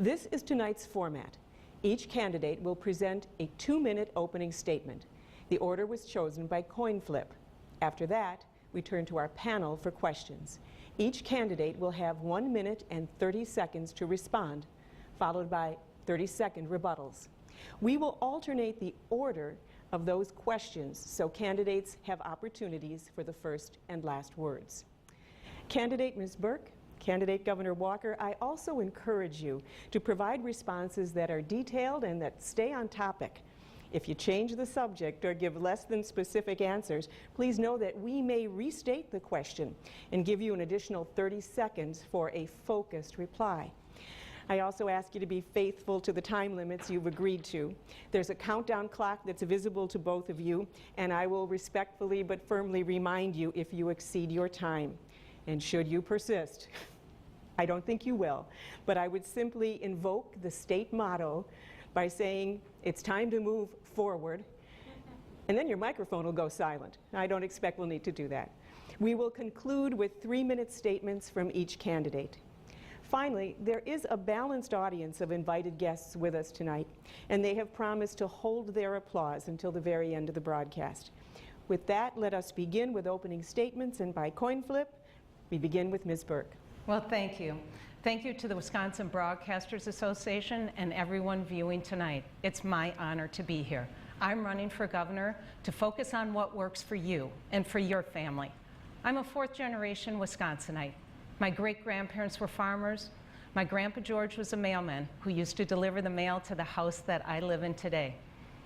This is tonight's format. Each candidate will present a 2-minute opening statement. The order was chosen by coin flip. After that, we turn to our panel for questions. Each candidate will have 1 minute and 30 seconds to respond, followed by 30-second rebuttals. We will alternate the order of those questions so candidates have opportunities for the first and last words. Candidate Ms. Burke, Candidate Governor Walker, I also encourage you to provide responses that are detailed and that stay on topic. If you change the subject or give less than specific answers, please know that we may restate the question and give you an additional 30 seconds for a focused reply. I also ask you to be faithful to the time limits you've agreed to. There's a countdown clock that's visible to both of you, and I will respectfully but firmly remind you if you exceed your time. And should you persist, I don't think you will, but I would simply invoke the state motto by saying, it's time to move forward, and then your microphone will go silent. I don't expect we'll need to do that. We will conclude with 3-minute statements from each candidate. Finally, there is a balanced audience of invited guests with us tonight, and they have promised to hold their applause until the very end of the broadcast. With that, let us begin with opening statements, and by coin flip, we begin with Ms. Burke. Well, thank you. Thank you to the Wisconsin Broadcasters Association and everyone viewing tonight. It's my honor to be here. I'm running for governor to focus on what works for you and for your family. I'm a 4th-generation Wisconsinite. My great-grandparents were farmers. My grandpa George was a mailman who used to deliver the mail to the house that I live in today.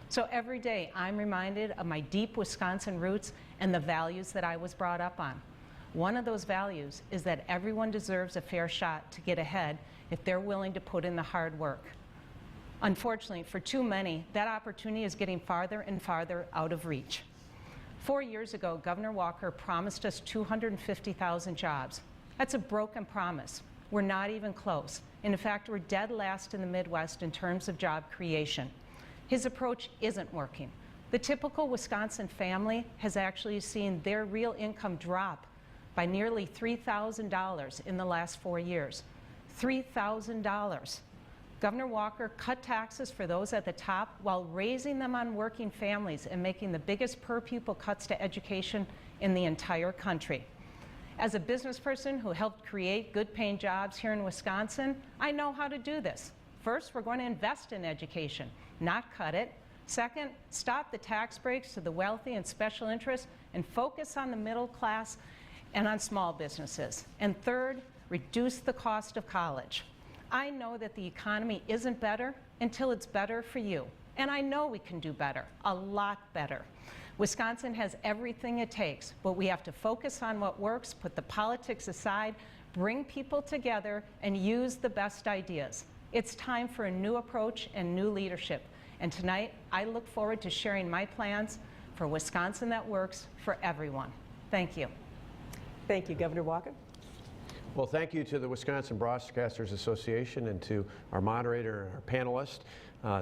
So every day I'm reminded of my deep Wisconsin roots and the values that I was brought up on. One of those values is that everyone deserves a fair shot to get ahead if they're willing to put in the hard work. Unfortunately, for too many, that opportunity is getting farther and farther out of reach. 4 years ago, Governor Walker promised us 250,000 jobs. That's a broken promise. We're not even close. And in fact, we're dead last in the Midwest in terms of job creation. His approach isn't working. The typical Wisconsin family has actually seen their real income drop by nearly $3,000 in the last 4 years. $3,000. Governor Walker cut taxes for those at the top while raising them on working families and making the biggest per pupil cuts to education in the entire country. As a business person who helped create good-paying jobs here in Wisconsin, I know how to do this. First, we're going to invest in education, not cut it. Second, stop the tax breaks to the wealthy and special interests and focus on the middle class and on small businesses. And third, reduce the cost of college. I know that the economy isn't better until it's better for you. And I know we can do better, a lot better. Wisconsin has everything it takes, but we have to focus on what works, put the politics aside, bring people together, and use the best ideas. It's time for a new approach and new leadership. And tonight, I look forward to sharing my plans for Wisconsin that works for everyone. Thank you. Thank you, Governor Walker. Well, thank you to the Wisconsin Broadcasters Association and to our moderator and our panelists.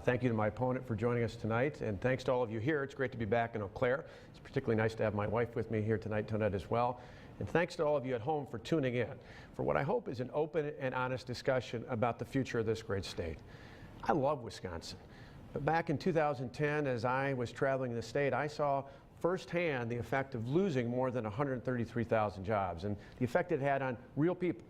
Thank you to my opponent for joining us tonight, and thanks to all of you here. It's great to be back in Eau Claire. It's particularly nice to have my wife with me here tonight as well. And thanks to all of you at home for tuning in for what I hope is an open and honest discussion about the future of this great state. I love Wisconsin, but back in 2010, as I was traveling the state, I saw firsthand the effect of losing more than 133,000 jobs and the effect it had on real people.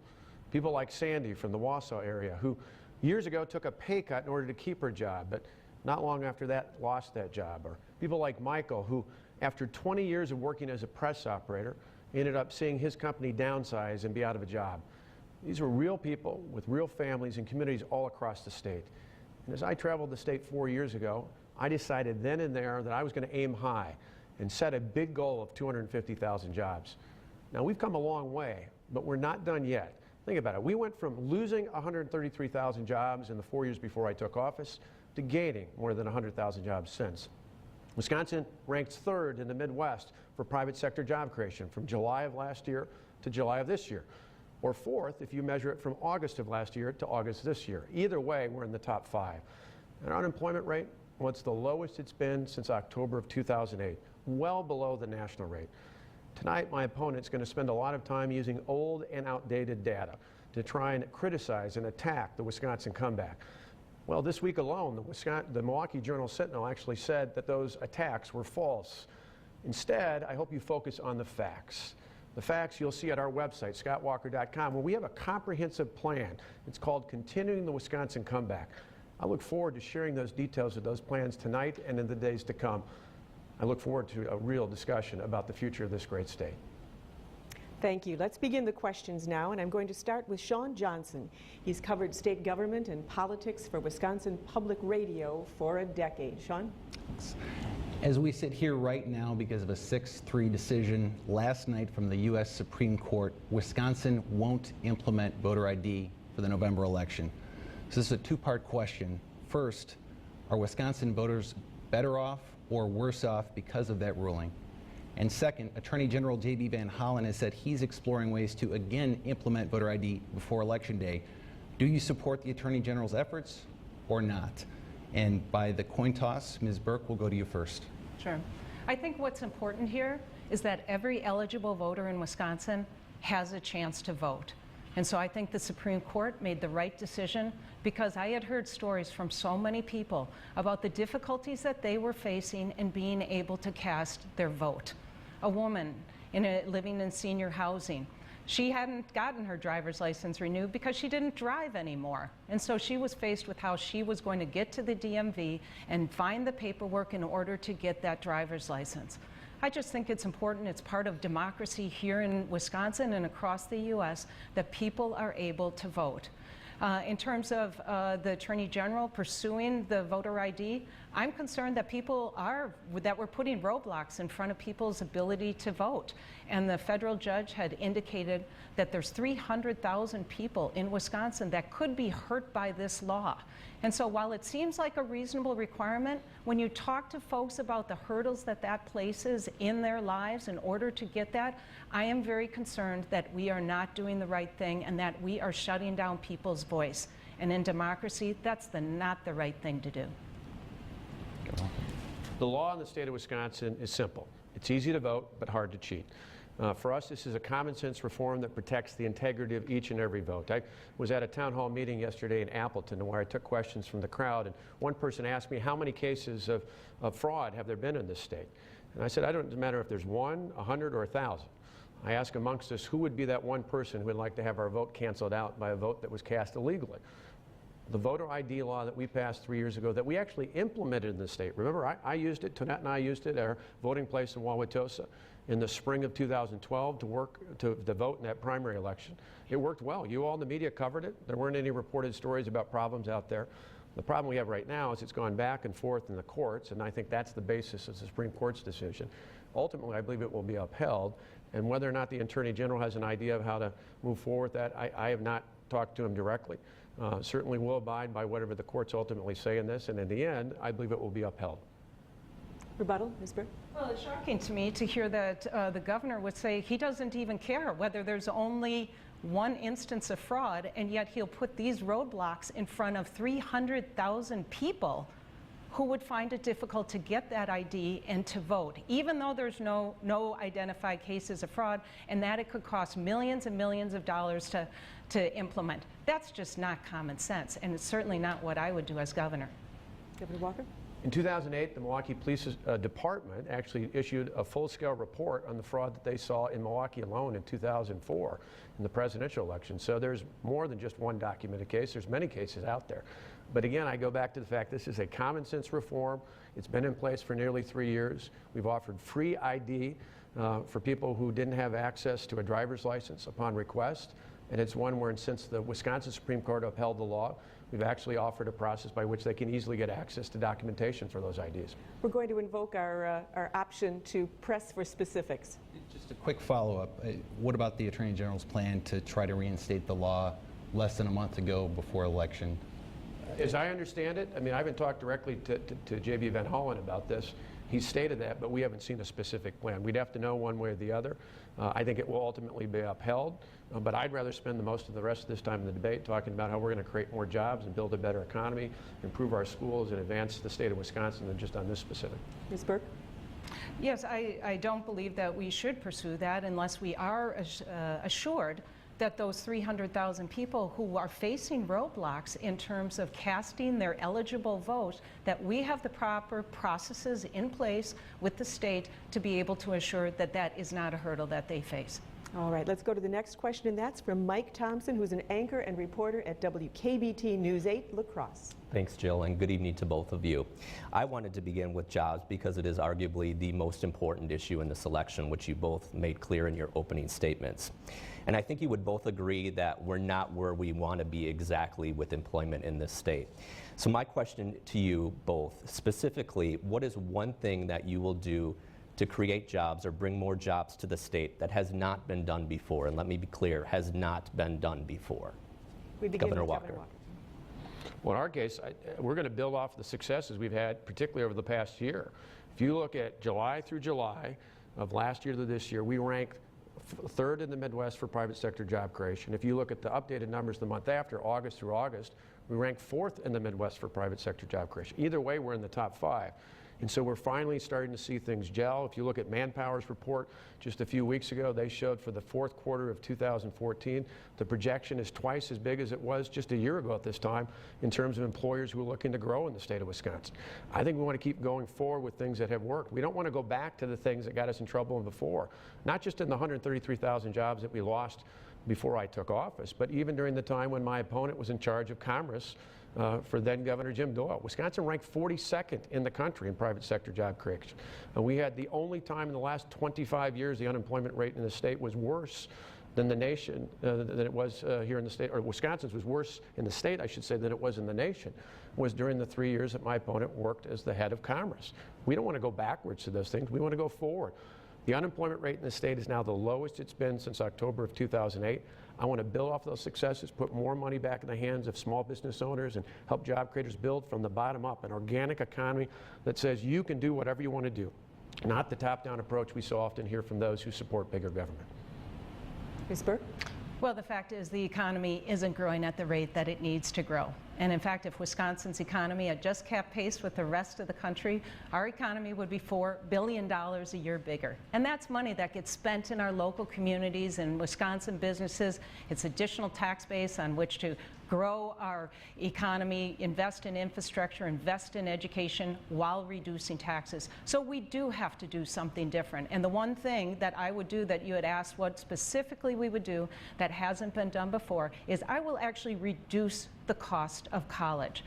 People like Sandy from the Wausau area who years ago took a pay cut in order to keep her job, but not long after that lost that job. Or people like Michael who, after 20 years of working as a press operator, ended up seeing his company downsize and be out of a job. These were real people with real families and communities all across the state. And as I traveled the state 4 years ago, I decided then and there that I was going to aim high and set a big goal of 250,000 jobs. Now, we've come a long way, but we're not done yet. Think about it. We went from losing 133,000 jobs in the 4 years before I took office to gaining more than 100,000 jobs since. Wisconsin ranks 3rd in the Midwest for private sector job creation from July of last year to July of this year, or 4th if you measure it from August of last year to August this year. Either way, we're in the top 5. And our unemployment rate, well, it's the lowest it's been since October of 2008, well below the national rate. Tonight, my opponent's going to spend a lot of time using old and outdated data to try and criticize and attack the Wisconsin comeback. Well, this week alone, the Milwaukee Journal-Sentinel actually said that those attacks were false. Instead, I hope you focus on the facts. The facts you'll see at our website, scottwalker.com, where we have a comprehensive plan. It's called Continuing the Wisconsin Comeback. I look forward to sharing those details of those plans tonight and in the days to come. I look forward to a real discussion about the future of this great state. Thank you. Let's begin the questions now, and I'm going to start with Shawn Johnson. He's covered state government and politics for Wisconsin Public Radio for a decade. Shawn? As we sit here right now because of a 6-3 decision last night from the U.S. Supreme Court, Wisconsin won't implement voter ID for the November election. So this is a two-part question. First, are Wisconsin voters better off or worse off because of that ruling? And second, Attorney General J.B. Van Hollen has said he's exploring ways to again implement voter ID before Election Day. Do you support the Attorney General's efforts or not? And by the coin toss, Ms. Burke, we'll go to you first. Sure. I think what's important here is that every eligible voter in Wisconsin has a chance to vote. And so I think the Supreme Court made the right decision, because I had heard stories from so many people about the difficulties that they were facing in being able to cast their vote. A woman living in senior housing, she hadn't gotten her driver's license renewed because she didn't drive anymore. And so she was faced with how she was going to get to the DMV and find the paperwork in order to get that driver's license. I just think it's important, it's part of democracy here in Wisconsin and across the U.S. that people are able to vote. In terms of the Attorney General pursuing the voter ID, I'm concerned that we're putting roadblocks in front of people's ability to vote. And the federal judge had indicated that there's 300,000 people in Wisconsin that could be hurt by this law. And so while it seems like a reasonable requirement, when you talk to folks about the hurdles that places in their lives in order to get that, I am very concerned that we are not doing the right thing and that we are shutting down people's voice. And in democracy, that's not the right thing to do. The law in the state of Wisconsin is simple. It's easy to vote, but hard to cheat. For us, this is a common sense reform that protects the integrity of each and every vote. I was at a town hall meeting yesterday in Appleton where I took questions from the crowd, and one person asked me, how many cases of fraud have there been in this state? And I said, it doesn't matter if there's 1, 100, or 1,000. I asked amongst us, who would be that one person who would like to have our vote canceled out by a vote that was cast illegally? The voter ID law that we passed 3 years ago that we actually implemented in the state. Remember, I used it, Tonette and I used it at our voting place in Wauwatosa in the spring of 2012 to vote in that primary election. It worked well. You all in the media covered it. There weren't any reported stories about problems out there. The problem we have right now is it's gone back and forth in the courts, and I think that's the basis of the Supreme Court's decision. Ultimately, I believe it will be upheld, and whether or not the Attorney General has an idea of how to move forward with that, I have not talked to him directly. Certainly will abide by whatever the courts ultimately say in this, and in the end, I believe it will be upheld. Rebuttal, Ms. Burke? Well, it's shocking to me to hear that the governor would say he doesn't even care whether there's only one instance of fraud, and yet he'll put these roadblocks in front of 300,000 people who would find it difficult to get that ID and to vote, even though there's no identified cases of fraud, and that it could cost millions and millions of dollars to implement. That's just not common sense, and it's certainly not what I would do as governor. Governor Walker? In 2008, the Milwaukee Police Department actually issued a full-scale report on the fraud that they saw in Milwaukee alone in 2004 in the presidential election. So there's more than just one documented case. There's many cases out there. But again, I go back to the fact this is a common sense reform. It's been in place for nearly 3 years. We've offered free ID for people who didn't have access to a driver's license upon request. And it's one where, since the Wisconsin Supreme Court upheld the law, we've actually offered a process by which they can easily get access to documentation for those IDs. We're going to invoke our option to press for specifics. Just a quick follow-up. What about the Attorney General's plan to try to reinstate the law less than a month ago before election? As I understand it, I mean, I haven't talked directly to J.B. Van Hollen about this. He's stated that, but we haven't seen a specific plan. We'd have to know one way or the other. I think it will ultimately be upheld, but I'd rather spend the most of the rest of this time in the debate talking about how we're going to create more jobs and build a better economy, improve our schools, and advance the state of Wisconsin than just on this specific. Ms. Burke? Yes, I don't believe that we should pursue that unless we are assured that those 300,000 people who are facing roadblocks in terms of casting their eligible vote, that we have the proper processes in place with the state to be able to assure that that is not a hurdle that they face. All right, let's go to the next question, and that's from Mike Thompson, who's an anchor and reporter at WKBT News 8 La Crosse. Thanks, Jill, and good evening to both of you. I wanted to begin with jobs because it is arguably the most important issue in this election, which you both made clear in your opening statements. And I think you would both agree that we're not where we want to be exactly with employment in this state. So my question to you both, specifically, what is one thing that you will do to create jobs or bring more jobs to the state that has not been done before? And let me be clear, has not been done before. We begin Governor with Walker. Governor Walker. Well, in our case, we're going to build off the successes we've had, particularly over the past year. If you look at July through July of last year to this year, we ranked third in the Midwest for private sector job creation. If you look at the updated numbers the month after, August through August, we ranked fourth in the Midwest for private sector job creation. Either way, we're in the top 5. And so we're finally starting to see things gel. If you look at Manpower's report just a few weeks ago, they showed for the fourth quarter of 2014, the projection is twice as big as it was just a year ago at this time in terms of employers who are looking to grow in the state of Wisconsin. I think we want to keep going forward with things that have worked. We don't want to go back to the things that got us in trouble before, not just in the 133,000 jobs that we lost before I took office, but even during the time when my opponent was in charge of Commerce for then Governor Jim Doyle. Wisconsin ranked 42nd in the country in private sector job creation. And we had the only time in the last 25 years the unemployment rate in the state was worse than the nation, than it was here in the state, or Wisconsin's was worse in the state, I should say, than it was in the nation, was during the 3 years that my opponent worked as the head of Commerce. We don't want to go backwards to those things. We want to go forward. The unemployment rate in the state is now the lowest it's been since October of 2008. I want to build off those successes, put more money back in the hands of small business owners and help job creators build from the bottom up an organic economy that says you can do whatever you want to do, not the top-down approach we so often hear from those who support bigger government. Ms. Burke? Well, the fact is the economy isn't growing at the rate that it needs to grow. And in fact, if Wisconsin's economy had just kept pace with the rest of the country, our economy would be $4 billion a year bigger. And that's money that gets spent in our local communities and Wisconsin businesses. It's additional tax base on which to grow our economy, invest in infrastructure, invest in education while reducing taxes. So we do have to do something different. And the one thing that I would do that you had asked what specifically we would do that hasn't been done before is I will actually reduce the cost of college.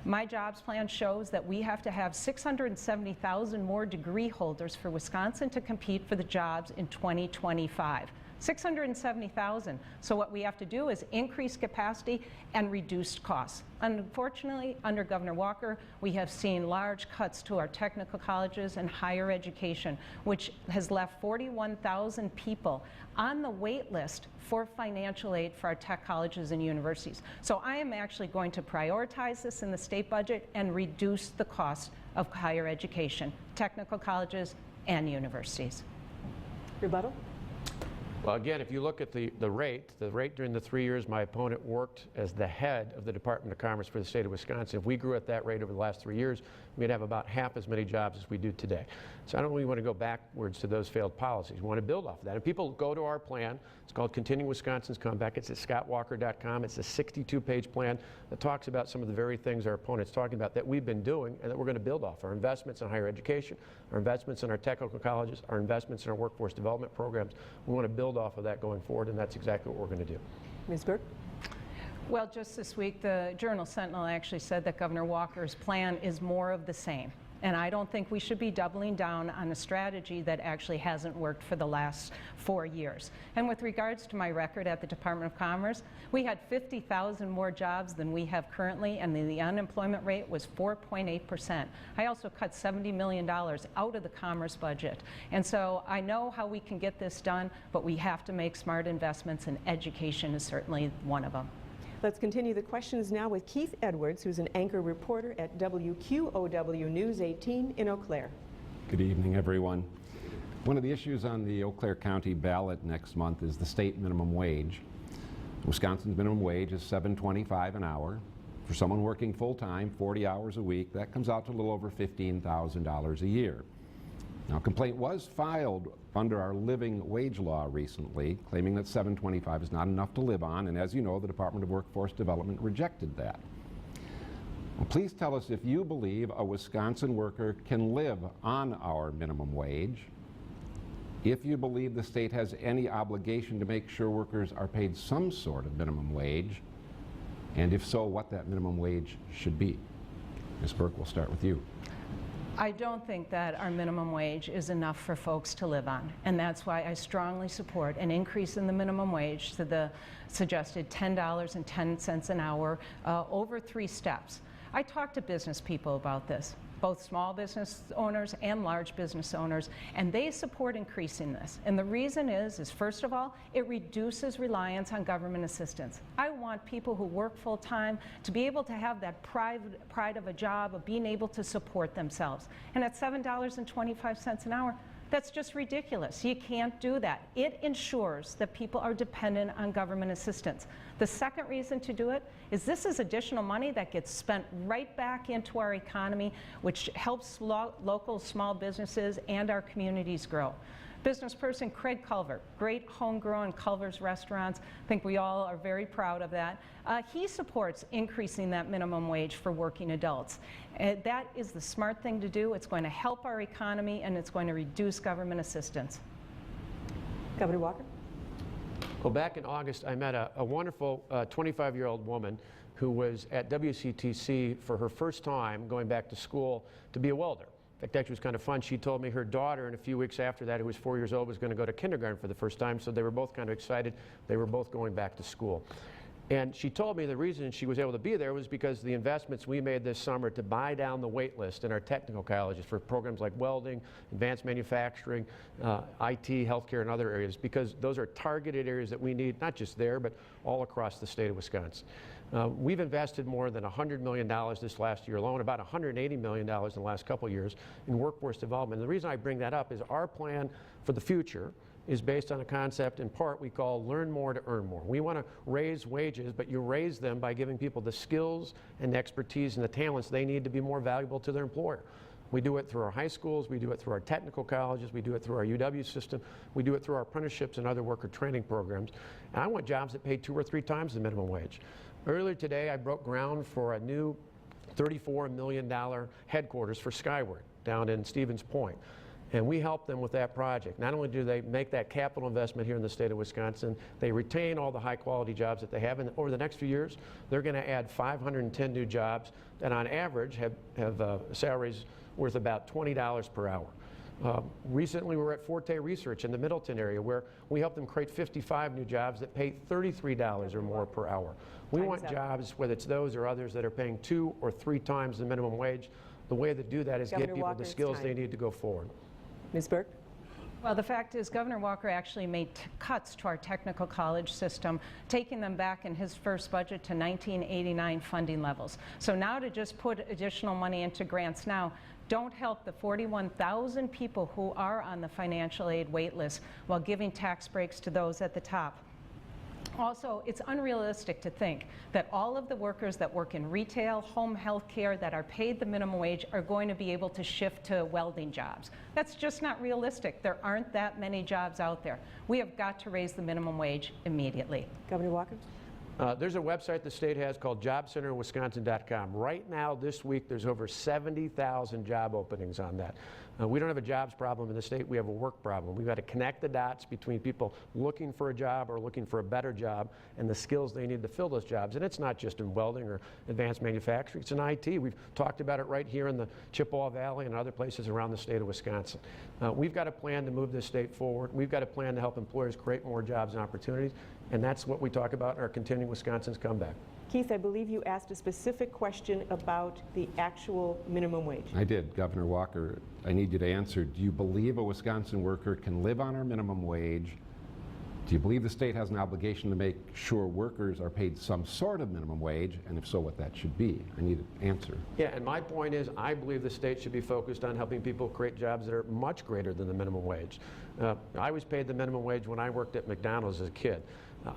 My jobs plan shows that we have to have 670,000 more degree holders for Wisconsin to compete for the jobs in 2025. 670,000. So what we have to do is increase capacity and reduce costs. Unfortunately, under Governor Walker, we have seen large cuts to our technical colleges and higher education, which has left 41,000 people on the wait list for financial aid for our tech colleges and universities. So I am actually going to prioritize this in the state budget and reduce the cost of higher education, technical colleges and universities. Rebuttal? Well, again, if you look at the rate during the 3 years my opponent worked as the head of the Department of Commerce for the state of Wisconsin, if we grew at that rate over the last 3 years, we'd have about half as many jobs as we do today. So I don't really want to go backwards to those failed policies. We want to build off of that. And people go to our plan. It's called Continuing Wisconsin's Comeback. It's at scottwalker.com. It's a 62-page plan that talks about some of the very things our opponent's talking about that we've been doing and that we're going to build off. Our investments in higher education, our investments in our technical colleges, our investments in our workforce development programs. We want to build off of that going forward, and that's exactly what we're going to do. Ms. Burke? Well, just this week, the Journal-Sentinel actually said that Governor Walker's plan is more of the same. And I don't think we should be doubling down on a strategy that actually hasn't worked for the last 4 years. And with regards to my record at the Department of Commerce, we had 50,000 more jobs than we have currently, and the unemployment rate was 4.8%. I also cut $70 million out of the Commerce budget. And so I know how we can get this done, but we have to make smart investments, and education is certainly one of them. Let's continue the questions now with Keith Edwards, who's an anchor reporter at WQOW News 18 in Eau Claire. Good evening, everyone. One of the issues on the Eau Claire County ballot next month is the state minimum wage. Wisconsin's minimum wage is $7.25 an hour. For someone working full-time, 40 hours a week, that comes out to a little over $15,000 a year. Now, a complaint was filed under our living wage law recently, claiming that $7.25 is not enough to live on, and as you know, the Department of Workforce Development rejected that. Well, please tell us if you believe a Wisconsin worker can live on our minimum wage, if you believe the state has any obligation to make sure workers are paid some sort of minimum wage, and if so, what that minimum wage should be. Ms. Burke, we'll start with you. I don't think that our minimum wage is enough for folks to live on, and that's why I strongly support an increase in the minimum wage to the suggested $10.10 an hour over 3 steps. I talked to business people about this, both small business owners and large business owners, and they support increasing this. And the reason is first of all, it reduces reliance on government assistance. I want people who work full-time to be able to have that pride of a job, of being able to support themselves. And at $7.25 an hour, that's just ridiculous. You can't do that. It ensures that people are dependent on government assistance. The second reason to do it is this is additional money that gets spent right back into our economy, which helps local small businesses and our communities grow. Business person Craig Culver, great homegrown Culver's restaurants. I think we all are very proud of that. He supports increasing that minimum wage for working adults. That is the smart thing to do. It's going to help our economy and it's going to reduce government assistance. Governor Walker? Well, back in August, I met a wonderful 25-year-old woman who was at WCTC for her first time going back to school to be a welder. In fact, actually, it was kind of fun. She told me her daughter, in a few weeks after that, who was 4 years old, was going to go to kindergarten for the first time, so they were both kind of excited. They were both going back to school. And she told me the reason she was able to be there was because of the investments we made this summer to buy down the wait list in our technical colleges for programs like welding, advanced manufacturing, IT, healthcare, and other areas, because those are targeted areas that we need, not just there, but all across the state of Wisconsin. We've invested more than $100 million this last year alone, about $180 million in the last couple of years in workforce development. And the reason I bring that up is our plan for the future is based on a concept in part we call learn more to earn more. We want to raise wages, but you raise them by giving people the skills and the expertise and the talents they need to be more valuable to their employer. We do it through our high schools, we do it through our technical colleges, we do it through our UW system, we do it through our apprenticeships and other worker training programs. And I want jobs that pay 2 or 3 times the minimum wage. Earlier today, I broke ground for a new $34 million headquarters for Skyward down in Stevens Point. And we help them with that project. Not only do they make that capital investment here in the state of Wisconsin, they retain all the high quality jobs that they have. And over the next few years, they're going to add 510 new jobs that on average have salaries worth about $20 per hour. Recently, we were at Forte Research in the Middleton area where we helped them create 55 new jobs that pay $33 or more per hour. We want jobs, whether it's those or others, that are paying 2 or 3 times the minimum wage. The way to do that is get people the skills they need to go forward. Ms. Burke? Well, the fact is Governor Walker actually made cuts to our technical college system, taking them back in his first budget to 1989 funding levels. So now to just put additional money into grants now don't help the 41,000 people who are on the financial aid wait list while giving tax breaks to those at the top. Also, it's unrealistic to think that all of the workers that work in retail, home health care, that are paid the minimum wage are going to be able to shift to welding jobs. That's just not realistic. There aren't that many jobs out there. We have got to raise the minimum wage immediately. Governor Walker? There's a website the state has called jobcenterwisconsin.com. Right now, this week, there's over 70,000 job openings on that. We don't have a jobs problem in the state, we have a work problem. We've got to connect the dots between people looking for a job or looking for a better job and the skills they need to fill those jobs. And it's not just in welding or advanced manufacturing, it's in IT. We've talked about it right here in the Chippewa Valley and other places around the state of Wisconsin. We've got a plan to move this state forward. We've got a plan to help employers create more jobs and opportunities, and that's what we talk about in our Continuing Wisconsin's Comeback. Keith, I believe you asked a specific question about the actual minimum wage. I did. Governor Walker, I need you to answer. Do you believe a Wisconsin worker can live on our minimum wage? Do you believe the state has an obligation to make sure workers are paid some sort of minimum wage? And if so, what that should be? I need an answer. Yeah, and my point is I believe the state should be focused on helping people create jobs that are much greater than the minimum wage. I was paid the minimum wage when I worked at McDonald's as a kid.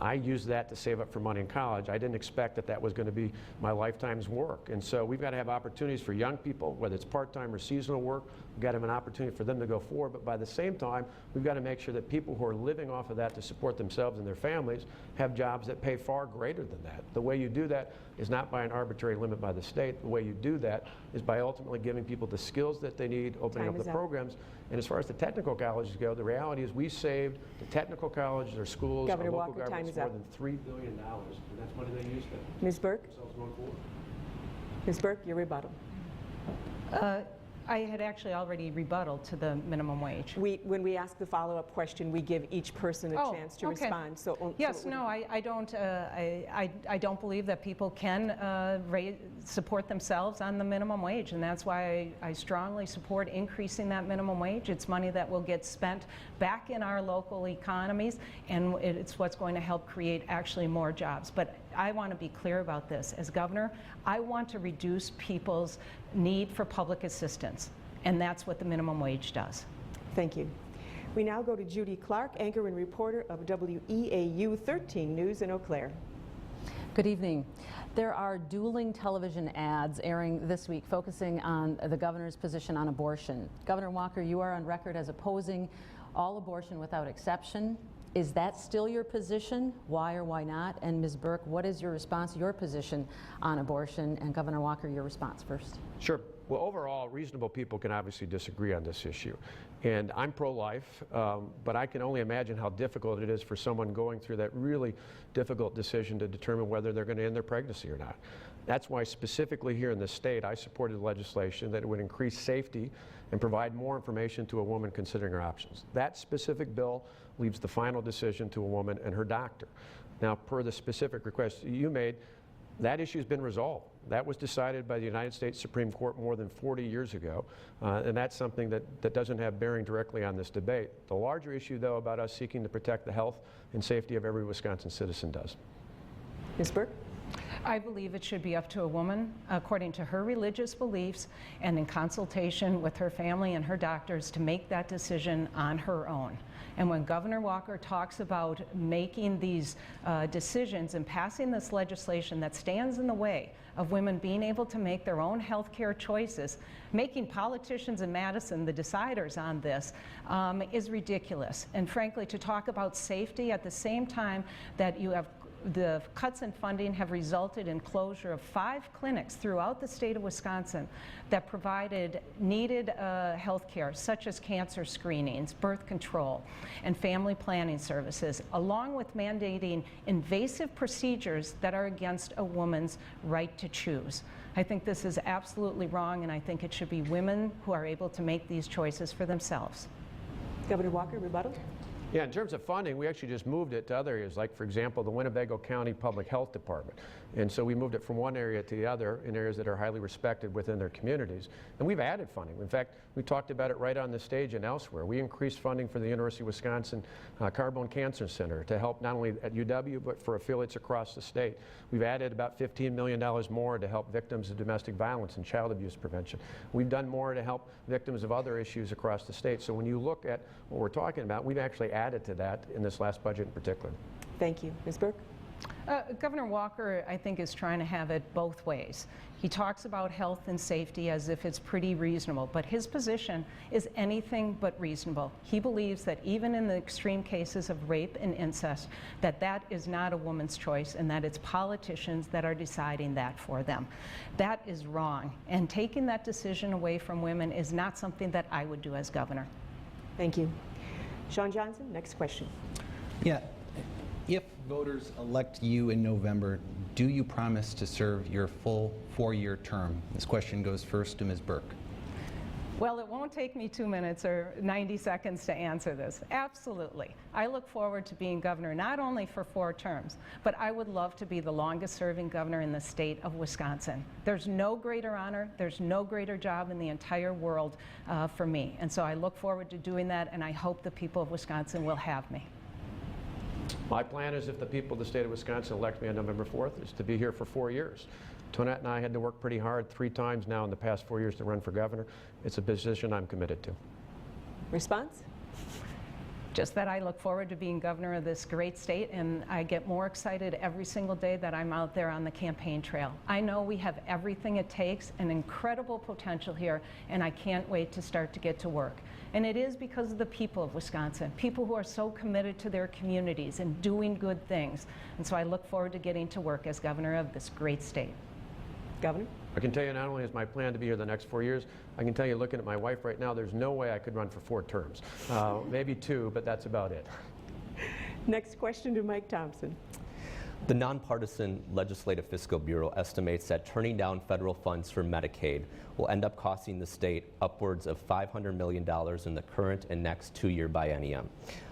I used that to save up for money in college. I didn't expect that that was going to be my lifetime's work. And so we've got to have opportunities for young people, whether it's part-time or seasonal work. We've got to have an opportunity for them to go forward. But by the same time, we've got to make sure that people who are living off of that to support themselves and their families have jobs that pay far greater than that. The way you do that is not by an arbitrary limit by the state. The way you do that is by ultimately giving people the skills that they need, opening up the programs. And as far as the technical colleges go, the reality is we saved the technical colleges, their schools, our local governments more than $3 billion. And that's money they use to Ms. Burke? themselves going forward. Ms. Burke, your rebuttal. I had actually already rebutted to the minimum wage. When we ask the follow-up question, we give each person a chance to respond. Yes, no, I don't believe that people can support themselves on the minimum wage, and that's why I strongly support increasing that minimum wage. It's money that will get spent back in our local economies, and it's what's going to help create actually more jobs. But I want to be clear about this. As governor, I want to reduce people's need for public assistance, and that's what the minimum wage does. Thank you. We now go to Judy Clark, anchor and reporter of WEAU 13 News in Eau Claire. Good evening. There are dueling television ads airing this week focusing on the governor's position on abortion. Governor Walker, you are on record as opposing all abortion without exception. Is that still your position? Why or why not? And Ms. Burke, what is your response, your position on abortion? And Governor Walker, your response first. Sure. Well, overall, reasonable people can obviously disagree on this issue. And I'm pro-life, but I can only imagine how difficult it is for someone going through that really difficult decision to determine whether they're going to end their pregnancy or not. That's why specifically here in the state, I supported legislation that would increase safety and provide more information to a woman considering her options. That specific bill leaves the final decision to a woman and her doctor. Now, per the specific request you made, that issue has been resolved. That was decided by the United States Supreme Court more than 40 years ago, and that's something that doesn't have bearing directly on this debate. The larger issue, though, about us seeking to protect the health and safety of every Wisconsin citizen does. Ms. Burke? I believe it should be up to a woman, according to her religious beliefs, and in consultation with her family and her doctors, to make that decision on her own. And when Governor Walker talks about making these decisions and passing this legislation that stands in the way of women being able to make their own health care choices, making politicians in Madison the deciders on this is ridiculous. And frankly, to talk about safety at the same time that you have the cuts in funding have resulted in closure of 5 clinics throughout the state of Wisconsin that provided needed health care, such as cancer screenings, birth control, and family planning services, along with mandating invasive procedures that are against a woman's right to choose. I think this is absolutely wrong, and I think it should be women who are able to make these choices for themselves. Governor Walker, rebuttal? Yeah, in terms of funding, we actually just moved it to other areas, like, for example, the Winnebago County Public Health Department. And so we moved it from one area to the other in areas that are highly respected within their communities. And we've added funding. In fact, we talked about it right on the stage and elsewhere. We increased funding for the University of Wisconsin Carbone Cancer Center to help not only at UW, but for affiliates across the state. We've added about $15 million more to help victims of domestic violence and child abuse prevention. We've done more to help victims of other issues across the state. So when you look at what we're talking about, we've actually added to that in this last budget in particular. Thank you. Ms. Burke? Governor Walker, I think, is trying to have it both ways. He talks about health and safety as if it's pretty reasonable, but his position is anything but reasonable. He believes that even in the extreme cases of rape and incest, that is not a woman's choice and that it's politicians that are deciding that for them. That is wrong, and taking that decision away from women is not something that I would do as governor. Thank you. Shawn Johnson, next question. Yeah. If voters elect you in November, do you promise to serve your full 4-year term? This question goes first to Ms. Burke. Well, it won't take me 2 minutes or 90 seconds to answer this. Absolutely. I look forward to being governor not only for 4 terms, but I would love to be the longest serving governor in the state of Wisconsin. There's no greater honor, there's no greater job in the entire world for me. And so I look forward to doing that, and I hope the people of Wisconsin will have me. My plan is, if the people of the state of Wisconsin elect me on November 4th, is to be here for 4 years. Tonette and I had to work pretty hard 3 times now in the past 4 years to run for governor. It's a position I'm committed to. Response? Just that I look forward to being governor of this great state, and I get more excited every single day that I'm out there on the campaign trail. I know we have everything it takes, an incredible potential here, and I can't wait to start to get to work. And it is because of the people of Wisconsin, people who are so committed to their communities and doing good things. And so I look forward to getting to work as governor of this great state. Governor? I can tell you not only is my plan to be here the next 4 years, I can tell you looking at my wife right now, there's no way I could run for 4 terms. Maybe 2, but that's about it. Next question to Mike Thompson. The nonpartisan Legislative Fiscal Bureau estimates that turning down federal funds for Medicaid will end up costing the state upwards of $500 million in the current and next 2-year biennium.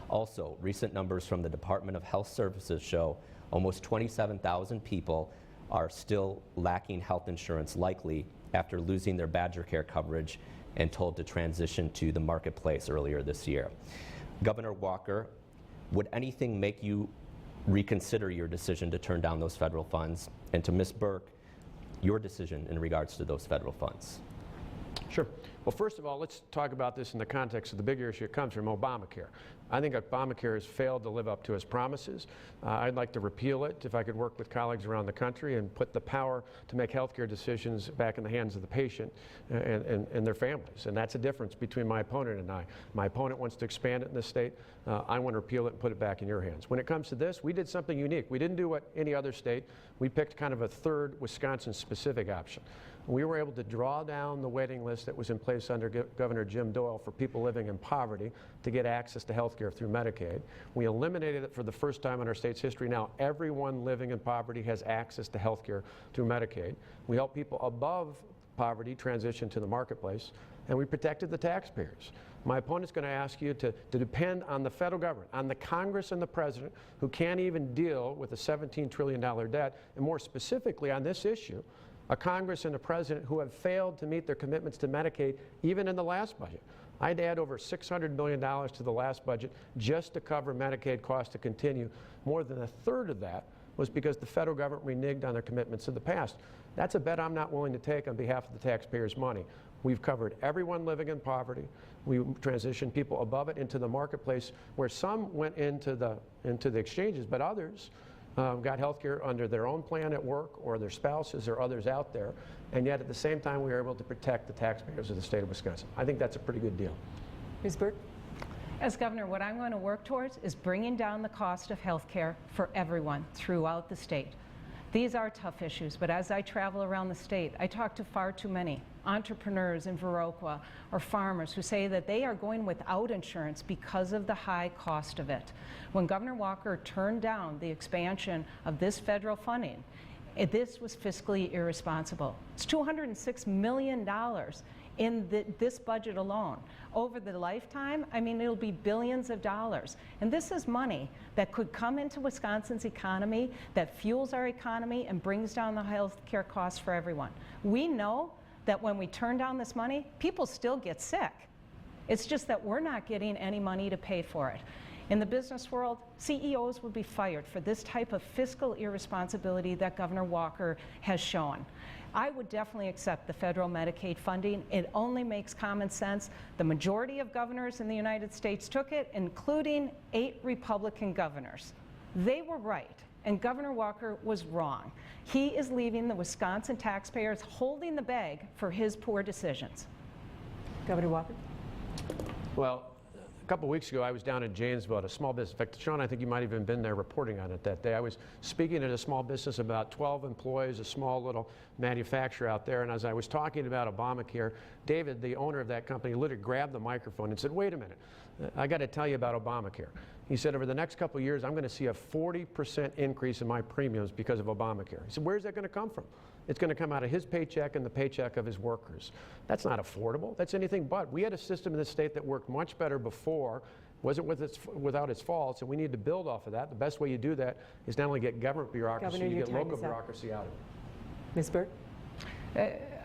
Also, recent numbers from the Department of Health Services show almost 27,000 people are still lacking health insurance, likely after losing their Badger Care coverage and told to transition to the marketplace earlier this year. Governor Walker, would anything make you reconsider your decision to turn down those federal funds? And to Ms. Burke, your decision in regards to those federal funds? Sure. Well, first of all, let's talk about this in the context of the bigger issue that comes from Obamacare. I think Obamacare has failed to live up to its promises. I'd like to repeal it if I could work with colleagues around the country and put the power to make health care decisions back in the hands of the patient and their families. And that's a difference between my opponent and I. My opponent wants to expand it in this state. I want to repeal it and put it back in your hands. When it comes to this, we did something unique. We didn't do what any other state. We picked kind of a third Wisconsin-specific option. We were able to draw down the waiting list that was in place under Governor Jim Doyle for people living in poverty to get access to health care through Medicaid. We eliminated it for the first time in our state's history. Now everyone living in poverty has access to health care through Medicaid. We help people above poverty transition to the marketplace, and we protected the taxpayers. My opponent's going to ask you to depend on the federal government, on the Congress and the President, who can't even deal with a $17 trillion debt, and more specifically on this issue, a Congress and a President who have failed to meet their commitments to Medicaid even in the last budget. I'd add over $600 million to the last budget just to cover Medicaid costs to continue. More than a third of that was because the federal government reneged on their commitments in the past. That's a bet I'm not willing to take on behalf of the taxpayers' money. We've covered everyone living in poverty. We transitioned people above it into the marketplace, where some went into the exchanges, but others got health care under their own plan at work or their spouses or others out there, and yet at the same time we were able to protect the taxpayers of the state of Wisconsin. I think that's a pretty good deal. Ms. Burke? As governor, what I'm going to work towards is bringing down the cost of health care for everyone throughout the state. These are tough issues, but as I travel around the state, I talk to far too many entrepreneurs in Viroqua or farmers who say that they are going without insurance because of the high cost of it. When Governor Walker turned down the expansion of this federal funding, this was fiscally irresponsible. It's $206 million in this budget alone. Over the lifetime, I mean, it'll be billions of dollars. And this is money that could come into Wisconsin's economy, that fuels our economy and brings down the health care costs for everyone. We know that when we turn down this money, people still get sick. It's just that we're not getting any money to pay for it. In the business world, CEOs would be fired for this type of fiscal irresponsibility that Governor Walker has shown. I would definitely accept the federal Medicaid funding. It only makes common sense. The majority of governors in the United States took it, including 8 Republican governors. They were right, and Governor Walker was wrong. He is leaving the Wisconsin taxpayers holding the bag for his poor decisions. Governor Walker? Well, a couple weeks ago, I was down in Janesville at a small business. In fact, Shawn, I think you might have even been there reporting on it that day. I was speaking at a small business, about 12 employees, a small little manufacturer out there. And as I was talking about Obamacare, David, the owner of that company, literally grabbed the microphone and said, "Wait a minute, I got to tell you about Obamacare." He said, "Over the next couple of years, I'm going to see a 40% increase in my premiums because of Obamacare." He said, "Where's that going to come from?" It's going to come out of his paycheck and the paycheck of his workers. That's not affordable. That's anything but. We had a system in this state that worked much better before, wasn't without its faults, and we need to build off of that. The best way you do that is not only get government bureaucracy, Governor, you your get time local is up. bureaucracy out of it. Ms. Burke?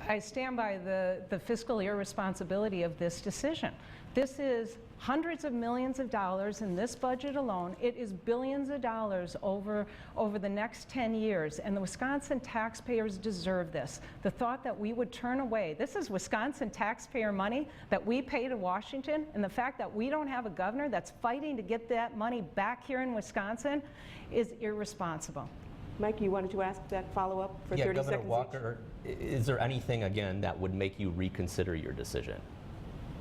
I stand by the fiscal irresponsibility of this decision. This is hundreds of millions of dollars in this budget alone. It is billions of dollars over the next 10 years, and the Wisconsin taxpayers deserve this. The thought that we would turn away, this is Wisconsin taxpayer money that we pay to Washington, and the fact that we don't have a governor that's fighting to get that money back here in Wisconsin is irresponsible. Mike, you wanted to ask that follow-up for 30 Governor seconds Walker, is there anything, again, that would make you reconsider your decision?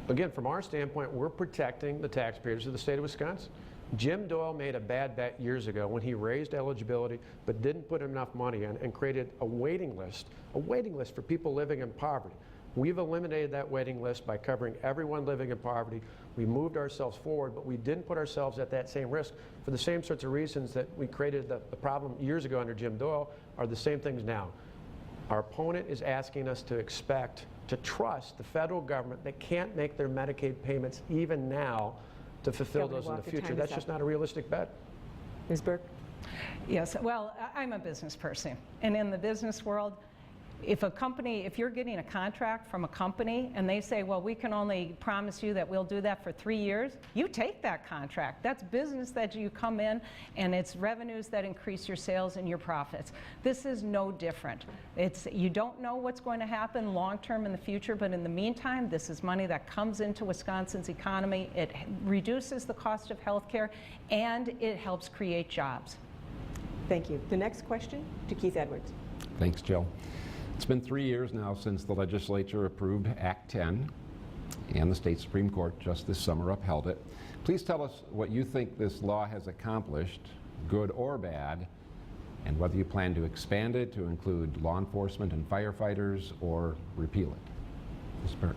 Again, from our standpoint, we're protecting the taxpayers of the state of Wisconsin. Jim Doyle made a bad bet years ago when he raised eligibility but didn't put enough money in and created a waiting list for people living in poverty. We've eliminated that waiting list by covering everyone living in poverty. We moved ourselves forward, but we didn't put ourselves at that same risk for the same sorts of reasons that we created the problem years ago under Jim Doyle are the same things now. Our opponent is asking us to trust the federal government that can't make their Medicaid payments even now to fulfill Governor those in the Walker, future. time That's is just up. not a realistic bet. Ms. Burke? Yes, well, I'm a business person, and in the business world, if you're getting a contract from a company and they say, well, we can only promise you that we'll do that for 3 years, you take that contract. That's business that you come in, and it's revenues that increase your sales and your profits. This is no different. You don't know what's going to happen long term in the future, but in the meantime, this is money that comes into Wisconsin's economy. It reduces the cost of health care, and it helps create jobs. Thank you. The next question to Keith Edwards. Thanks, Jill. It's been 3 years now since the legislature approved Act 10, and the state Supreme Court just this summer upheld it. Please tell us what you think this law has accomplished, good or bad, and whether you plan to expand it to include law enforcement and firefighters or repeal it. Ms. Burke.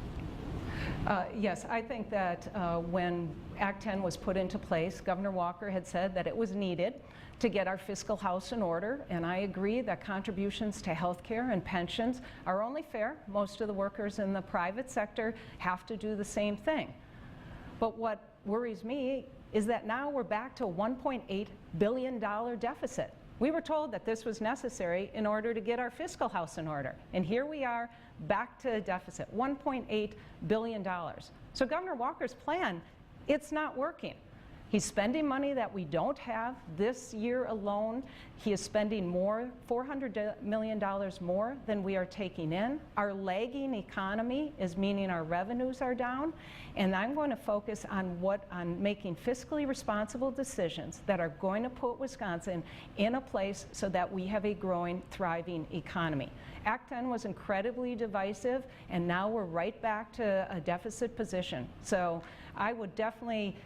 Yes, I think that when Act 10 was put into place, Governor Walker had said that it was needed to get our fiscal house in order, and I agree that contributions to health care and pensions are only fair. Most of the workers in the private sector have to do the same thing. But what worries me is that now we're back to a $1.8 billion deficit. We were told that this was necessary in order to get our fiscal house in order, and here we are back to a deficit, $1.8 billion. So Governor Walker's plan, it's not working. He's spending money that we don't have. This year alone, he is spending more, $400 million more than we are taking in. Our lagging economy is meaning our revenues are down, and I'm going to focus on making fiscally responsible decisions that are going to put Wisconsin in a place so that we have a growing, thriving economy. Act 10 was incredibly divisive, and now we're right back to a deficit position. So I would definitely